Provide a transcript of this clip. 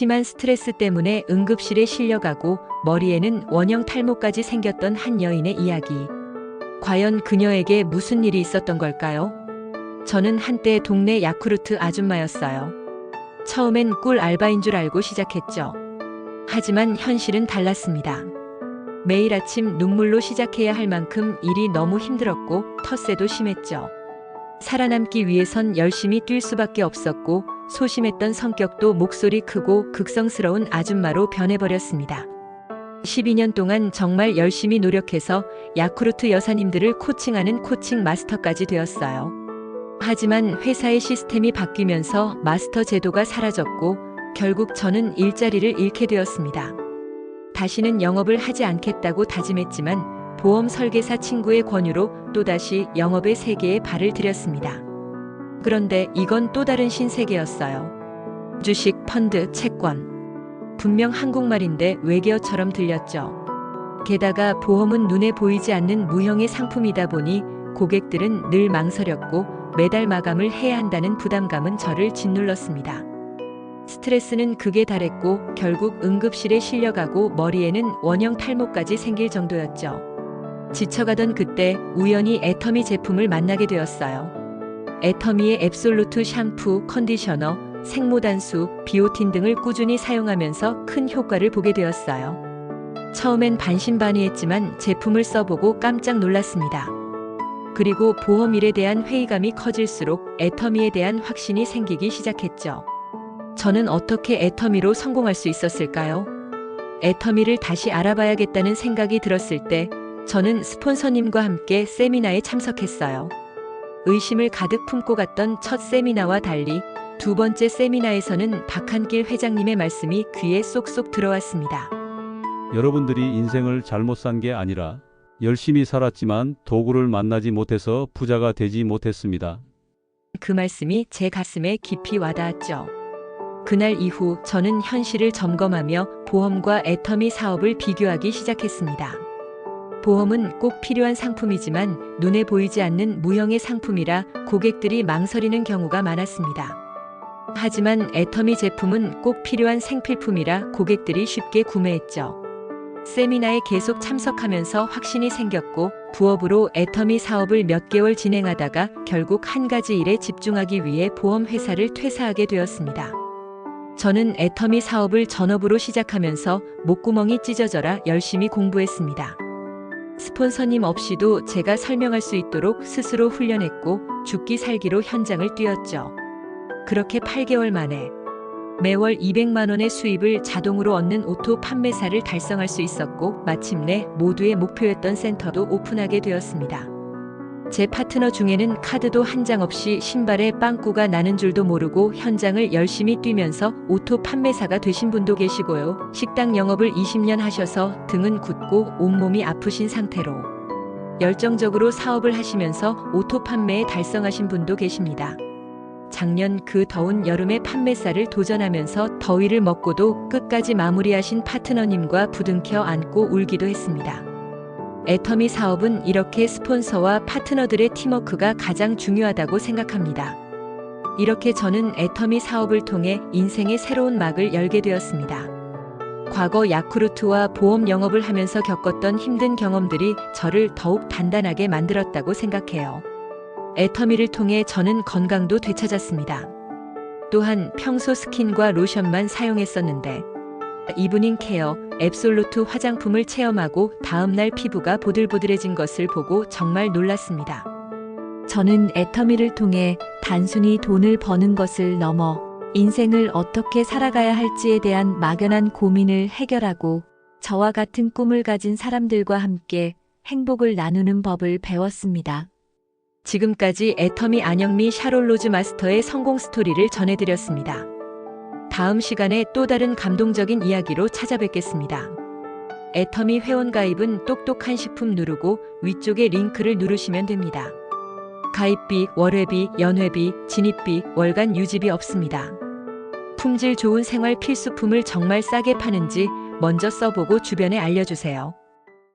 심한 스트레스 때문에 응급실에 실려가고 머리에는 원형 탈모까지 생겼던 한 여인의 이야기. 과연 그녀에게 무슨 일이 있었던 걸까요? 저는 한때 동네 야쿠르트 아줌마였어요. 처음엔 꿀 알바인 줄 알고 시작했죠. 하지만 현실은 달랐습니다. 매일 아침 눈물로 시작해야 할 만큼 일이 너무 힘들었고 텃세도 심했죠. 살아남기 위해선 열심히 뛸 수밖에 없었고 소심했던 성격도 목소리 크고 극성스러운 아줌마로 변해버렸습니다. 12년 동안 정말 열심히 노력해서 야쿠르트 여사님들을 코칭하는 코칭 마스터까지 되었어요. 하지만 회사의 시스템이 바뀌면서 마스터 제도가 사라졌고 결국 저는 일자리를 잃게 되었습니다. 다시는 영업을 하지 않겠다고 다짐했지만 보험 설계사 친구의 권유로 또다시 영업의 세계에 발을 들였습니다. 그런데 이건 또 다른 신세계였어요. 주식, 펀드, 채권. 분명 한국말인데 외계어처럼 들렸죠. 게다가 보험은 눈에 보이지 않는 무형의 상품이다 보니 고객들은 늘 망설였고 매달 마감을 해야 한다는 부담감은 저를 짓눌렀습니다. 스트레스는 극에 달했고 결국 응급실에 실려가고 머리에는 원형 탈모까지 생길 정도였죠. 지쳐가던 그때 우연히 애터미 제품을 만나게 되었어요. 애터미의 앱솔루트 샴푸, 컨디셔너, 생모단수, 비오틴 등을 꾸준히 사용하면서 큰 효과를 보게 되었어요. 처음엔 반신반의했지만 제품을 써보고 깜짝 놀랐습니다. 그리고 보험일에 대한 회의감이 커질수록 애터미에 대한 확신이 생기기 시작했죠. 저는 어떻게 애터미로 성공할 수 있었을까요? 애터미를 다시 알아봐야겠다는 생각이 들었을 때 저는 스폰서님과 함께 세미나에 참석했어요. 의심을 가득 품고 갔던 첫 세미나와 달리 두 번째 세미나에서는 박한길 회장님의 말씀이 귀에 쏙쏙 들어왔습니다. 여러분들이 인생을 잘못 산 게 아니라 열심히 살았지만 도구를 만나지 못해서 부자가 되지 못했습니다. 그 말씀이 제 가슴에 깊이 와닿았죠. 그날 이후 저는 현실을 점검하며 보험과 애터미 사업을 비교하기 시작했습니다. 보험은 꼭 필요한 상품이지만 눈에 보이지 않는 무형의 상품이라 고객들이 망설이는 경우가 많았습니다. 하지만 애터미 제품은 꼭 필요한 생필품이라 고객들이 쉽게 구매했죠. 세미나에 계속 참석하면서 확신이 생겼고 부업으로 애터미 사업을 몇 개월 진행하다가 결국 한 가지 일에 집중하기 위해 보험회사를 퇴사하게 되었습니다. 저는 애터미 사업을 전업으로 시작하면서 목구멍이 찢어져라 열심히 공부했습니다. 스폰서님 없이도 제가 설명할 수 있도록 스스로 훈련했고 죽기 살기로 현장을 뛰었죠. 그렇게 8개월 만에 매월 200만 원의 수입을 자동으로 얻는 오토 판매사를 달성할 수 있었고 마침내 모두의 목표였던 센터도 오픈하게 되었습니다. 제 파트너 중에는 카드도 한 장 없이 신발에 빵꾸가 나는 줄도 모르고 현장을 열심히 뛰면서 오토 판매사가 되신 분도 계시고요. 식당 영업을 20년 하셔서 등은 굳고 온몸이 아프신 상태로 열정적으로 사업을 하시면서 오토 판매에 달성하신 분도 계십니다. 작년 그 더운 여름에 판매사를 도전하면서 더위를 먹고도 끝까지 마무리하신 파트너님과 부둥켜 안고 울기도 했습니다. 애터미 사업은 이렇게 스폰서와 파트너들의 팀워크가 가장 중요하다고 생각합니다. 이렇게 저는 애터미 사업을 통해 인생의 새로운 막을 열게 되었습니다. 과거 야쿠르트와 보험 영업을 하면서 겪었던 힘든 경험들이 저를 더욱 단단하게 만들었다고 생각해요. 애터미를 통해 저는 건강도 되찾았습니다. 또한 평소 스킨과 로션만 사용했었는데 이브닝 케어, 앱솔루트 화장품을 체험하고 다음날 피부가 보들보들해진 것을 보고 정말 놀랐습니다. 저는 애터미를 통해 단순히 돈을 버는 것을 넘어 인생을 어떻게 살아가야 할지에 대한 막연한 고민을 해결하고 저와 같은 꿈을 가진 사람들과 함께 행복을 나누는 법을 배웠습니다. 지금까지 애터미 안영미 샤롤로즈 마스터의 성공 스토리를 전해드렸습니다. 다음 시간에 또 다른 감동적인 이야기로 찾아뵙겠습니다. 애터미 회원가입은 똑똑한 식품 누르고 위쪽에 링크를 누르시면 됩니다. 가입비, 월회비, 연회비, 진입비, 월간 유지비 없습니다. 품질 좋은 생활 필수품을 정말 싸게 파는지 먼저 써보고 주변에 알려주세요.